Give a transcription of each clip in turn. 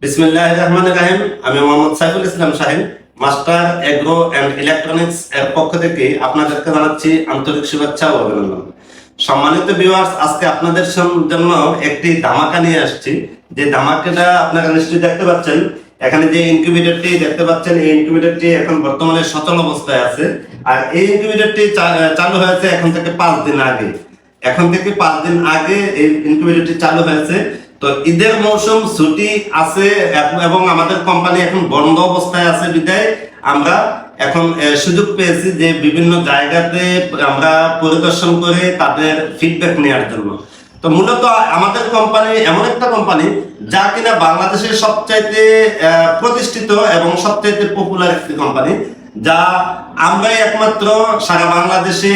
বিসমিল্লাহির রহমানির রহিম। আমি Mohammad Saiful Islam Shahin, Master Agro and Electronics এর পক্ষ থেকে আপনাদেরকে জানাচ্ছি আন্তরিক শুভেচ্ছা ও অভিনন্দন। সম্মানিত ভিউয়ার্স, আজকে আপনাদের জন্য একটি ধামাকা নিয়ে আসছি। যে ধামাকাটা আপনারা নিশ্চয়ই দেখতে পাচ্ছেন। এখানে যে ইনকিউবেটরটি দেখতে পাচ্ছেন, এই ইনকিউবেটরটি এখন বর্তমানে সচল অবস্থায় আছে। আর এই ইনকিউবেটরটি চালু হয়েছে এখন থেকে 5 দিন আগে। এই ইনকিউবেটরটি চালু হয়েছে। তো ঈদের মৌসুম ছুটি আছে এবং আমাদের কোম্পানি এখন বন্ধ অবস্থায় আছে বিধায় আমরা এখন সুযোগ পেয়েছি যে বিভিন্ন জায়গাতে আমরা পরিদর্শন করে তাদের ফিডব্যাক নেওয়ার জন্য। তো মূলত আমাদের কোম্পানি এমন একটা কোম্পানি যা কিনা বাংলাদেশের সবচাইতে প্রতিষ্ঠিত এবং সবচাইতে পপুলার একটি কোম্পানি, যা আমরাই একমাত্র সারা বাংলাদেশে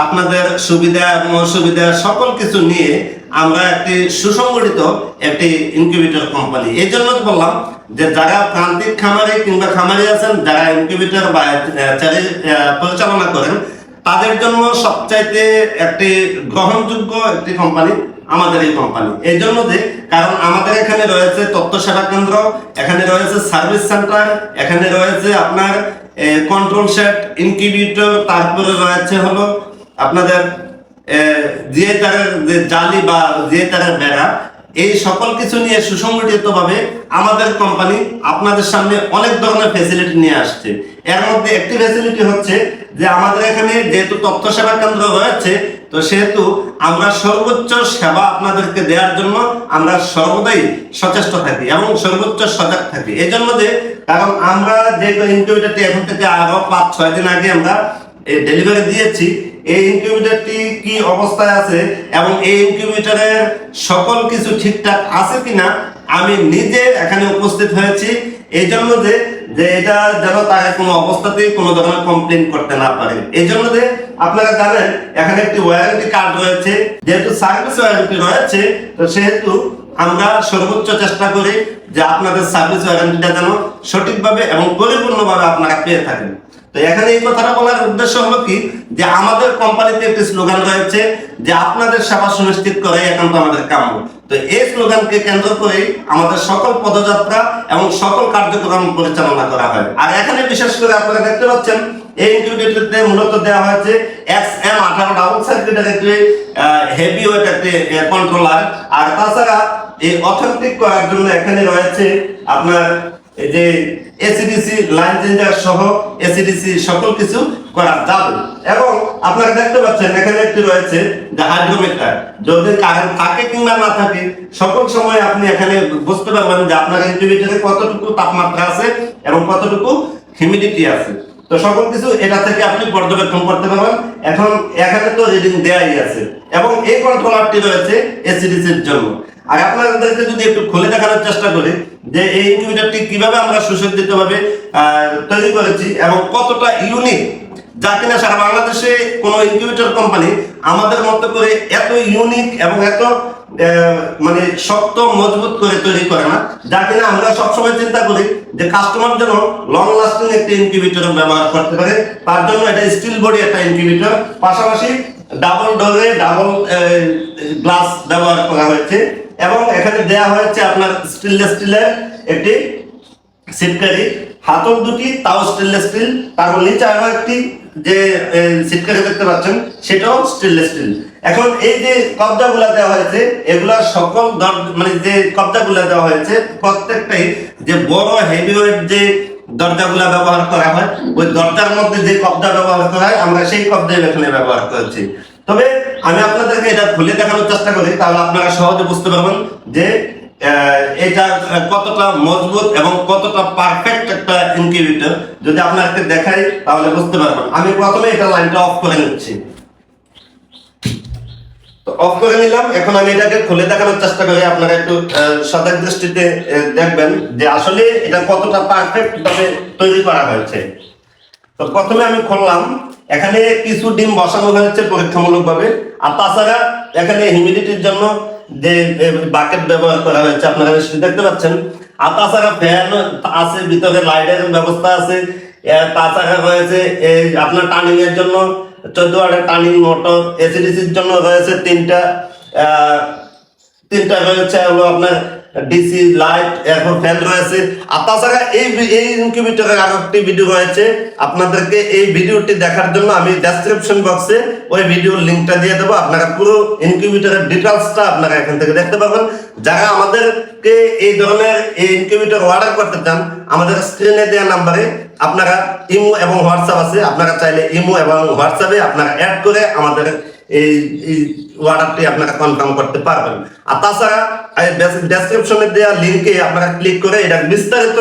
আপনাদের সুবিধা এবং অসুবিধা সকল কিছু নিয়ে আমরা একটি সুসংগঠিত একটি ইনকিউবেটর কোম্পানি। এই জন্য বললাম যে যারা প্রান্তিক খামারি কিংবা খামারি আছেন, যারা ইনকিউবেটর বা পরিচালনা করেন, তাদের জন্য সবচাইতে একটি গ্রহণযোগ্য একটি কোম্পানি আমাদের এই কোম্পানি। এই জন্য যে কারণ আমাদের এখানে রয়েছে তথ্য সেবা কেন্দ্র, এখানে রয়েছে সার্ভিস সেন্টার, এখানে রয়েছে আপনার কন্ট্রোল সেট, ইনকিউবেটর, তারপরে রয়েছে হলো আপনাদের যে তারের যে জালি বা যে তারের বেড়া, এই সকল কিছু নিয়ে সুসংগঠিতভাবে আমাদের কোম্পানি আপনাদের সামনে অনেক ধরনের ফ্যাসিলিটি নিয়ে আসছে। এর মধ্যে একটি ফ্যাসিলিটি হচ্ছে যে আমাদের এখানে যেহেতু তথ্য সেবা কেন্দ্র রয়েছে, তো সেহেতু আমরা সর্বোচ্চ সেবা আপনাদেরকে দেওয়ার জন্য আমরা সর্বদাই সচেষ্ট থাকি এবং সর্বোচ্চ সজাগ থাকি। এই জন্য যে কারণ আমরা যে ইনকিউবেটরটি এখন থেকে আরো 5-6 দিন আগে আমরা ডেলিভারি দিয়েছি, এই ইনকিউবেটরটি কি অবস্থায় আছে এবং এই ইনকিউবেটরের সকল কিছু ঠিকঠাক আছে কিনা আমি নিজে এখানে উপস্থিত হয়েছি। এই জন্য যে এটা যেন তাকে কোনো অবস্থাতেই কোনো ধরনের কমপ্লেন করতে না পারে। এই জন্য যে আপনারা জানেন এখানে একটি ওয়ারেন্টি কার্ড রয়েছে, যেহেতু সার্ভিস ওয়ারেন্টি রয়েছে, তো সেহেতু আমরা সর্বোচ্চ চেষ্টা করি যে আপনাদের সার্ভিস ওয়ারেন্টিটা যেন সঠিকভাবে এবং পরিপূর্ণভাবে আপনারা পেয়ে থাকেন। তো এখানে এই কথাটা বলার উদ্দেশ্য হলো কি যে আমাদের কোম্পানিতে একটি স্লোগান রয়েছে যে আপনাদের সেবা সুনিশ্চিত করাই একান্ত আমাদের কাম্য। তো এই স্লোগানকে কেন্দ্র করে আমাদের সকল পদযাত্রা এবং সকল কার্যক্রম পরিচালনা করা হয়। আর এখানে বিশেষ করে আপনারা দেখতে পাচ্ছেন এই ইনকিউবেটরতে মূলত দেওয়া হয়েছে XM18 ডাবল সার্কিটের একটি হেভি ওয়েট একটি কন্ট্রোলার। আর তাছাড়া এই অথেন্টিক করার জন্য এখানে রয়েছে আপনার এই যে এসিডিসি লাইন চেঞ্জার সহ এসিডিসি সকল কিছু করা যাবে। এবং আপনারা দেখতে পাচ্ছেন এখানে একটি রয়েছে যে হাইড্রোমিটার, যদি কারেন্ট থাকে কিংবা না থাকে সকল সময় আপনি এখানে বুঝতে পারবেন যে আপনার ইনকিউবেটরে কতটুকু তাপমাত্রা আছে এবং কতটুকু হিউমিডিটি আছে। তো সকল কিছু এটা থেকে আপনি পর্যবেক্ষণ করতে পারবেন। এখন এখানে তো রিডিং দেয়াই আছে এবং এই কন্ট্রোলারটি রয়েছে এসিডিসির জন্য। আর আপনাদেরকে যদি একটু খুলে দেখানোর চেষ্টা করি যে এই ইনকিউবেটরটি কিভাবে আমরা সুসজ্জিতভাবে তৈরি করেছি এবং কতটা ইউনিক, যা কিনা সারা বাংলাদেশে কোনো ইনকিউবেটর কোম্পানি আমাদের মতো করে এত ইউনিক এবং এত মানে শক্ত মজবুত করে তৈরি করে না, যা কিনা আমরা সবসময় চিন্তা করি যে কাস্টমার যেন লং লাস্টিং একটি ইনকিউবেটর ব্যবহার করতে পারে। তার জন্য এটা স্টিল বডি একটা ইনকিউবেটর, পাশাপাশি ডাবল ডোরে ডাবল গ্লাস ব্যবহার করা হয়েছে এবং এখানে দেয়া হয়েছে আপনার স্টেনলেস স্টিলের একটি সিটকারি, হাতল দুটি তাও স্টেনলেস স্টিল, তারপর নিচে আরো একটি যে সিটকারি দেখতে পাচ্ছেন সেটাও স্টেনলেস স্টিল। এখন এই যে কবজাগুলা দেওয়া হয়েছে এগুলা সকল মানে যে কবজাগুলা দেওয়া হয়েছে প্রত্যেকটাই যে বড় হেভিওয়েট যে দরজাগুলা ব্যবহার করা হয়, ওই দরজার মধ্যে যে কবজা ব্যবহার করা হয় আমরা সেই কবজাই এখানে ব্যবহার করেছি। তবে আমি আপনাদেরকে এটা খুলে দেখানোর চেষ্টা করি, তাহলে আপনারা সহজে বুঝতে পারবেন যে এটা কতটা মজবুত এবং কতটা পারফেক্ট একটা ইনকিউবেটর। যদি আপনাকে দেখাই তাহলে বুঝতে পারবেন। আমি প্রথমে এটা লাইনটা অফ করে নিচ্ছি। তো অফ করে নিলাম। এখন আমি এটাকে খুলে দেখানোর চেষ্টা করি, আপনারা একটু সজাগ দৃষ্টিতে দেখবেন যে আসলে এটা কতটা পারফেক্ট ভাবে তৈরি করা হয়েছে। তো প্রথমে আমি খুললাম, এখানে কিছু ডিম বসানো হয়েছে পরীক্ষামূলকভাবে। আর তাছাড়া এখানে হিউমিডিটির জন্য যে বাকেট ব্যবহার করা হয়েছে আপনারা নিশ্চয়ই দেখতে পাচ্ছেন। আর তাছাড়া ফ্যান আছে, ভিতরে লাইটের ব্যবস্থা আছে। তাছাড়া রয়েছে আপনার টার্নিং এর জন্য 14 ওয়াটের টার্নিং মোটর, এসিডিসির জন্য রয়েছে তিনটা রয়েছে হলো আপনার ডিসি লাইট এরপর ফ্যান রয়েছে। আর তাছাড়া এই ইনকিউবেটরের আরো একটি ভিডিও রয়েছে, আপনাদেরকে এই ভিডিওটি দেখার জন্য আমি ডেসক্রিপশন বক্সে ওই ভিডিওর লিঙ্কটা দিয়ে দেবো। আপনারা পুরো ইনকিউবেটরের ডিটেলসটা আপনারা এখান থেকে দেখতে পাবেন। যারা আমাদেরকে এই ধরনের এই ইনকিউবেটর অর্ডার করতে চান, আমাদের স্ক্রিনে দেওয়া নাম্বারে আপনারা ইমো এবং হোয়াটসঅ্যাপ আছে, আপনারা চাইলে ইমো এবং হোয়াটসঅ্যাপে আপনারা অ্যাড করে আমাদের এই অর্ডারটি আপনারা কনফার্ম করতে পারবেন। আর তাছাড়া ডেসক্রিপশনে দেওয়া লিঙ্কে আপনারা ক্লিক করে এটা বিস্তারিত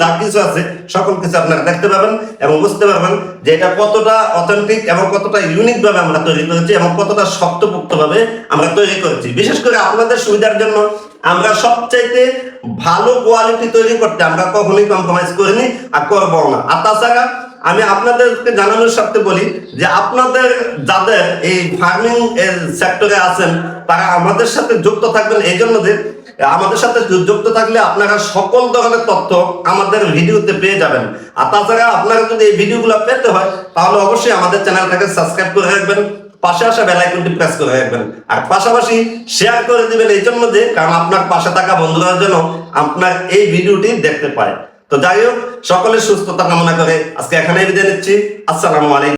যা কিছু আছে সকল কিছু আপনারা দেখতে পাবেন এবং বুঝতে পারবেন যে এটা কতটা অথেন্টিক এবং কতটা ইউনিক ভাবে আমরা তৈরি করেছি এবং কতটা শক্তপোক্ত ভাবে আমরা তৈরি করেছি। বিশেষ করে আপনাদের সুবিধার জন্য আমরা সবচাইতে ভালো কোয়ালিটি তৈরি করতে আমরা কখনোই কম্প্রোমাইজ করিনি আর করবো না। আর তাছাড়া আমি আপনাদেরকে জানানোর সাথে বলি যে আপনাদের যাদের এই ফার্মিং সেক্টরে আছেন তারা আমাদের সাথে যুক্ত থাকবেন, এই জন্য যে আমাদের সাথে যুক্ত থাকলে আপনারা সকল ধরনের তথ্য আমাদের ভিডিওতে পেয়ে যাবেন। আর তাছাড়া আপনারা যদি এই ভিডিওগুলো পেতে হয় তাহলে অবশ্যই আমাদের চ্যানেলটাকে সাবস্ক্রাইব করে রাখবেন, পাশে আসা বেল আইকনটি প্রেস করে রাখবেন আর পাশাপাশি শেয়ার করে দিবেন, এই জন্য যে কারণ আপনার পাশে থাকা বন্ধুরা যেন আপনার এই ভিডিওটি দেখতে পায়। তো যাই হোক, সকলের সুস্থতা কামনা করে আজকে এখানেই বিদায় নিচ্ছি। আসসালামু আলাইকুম।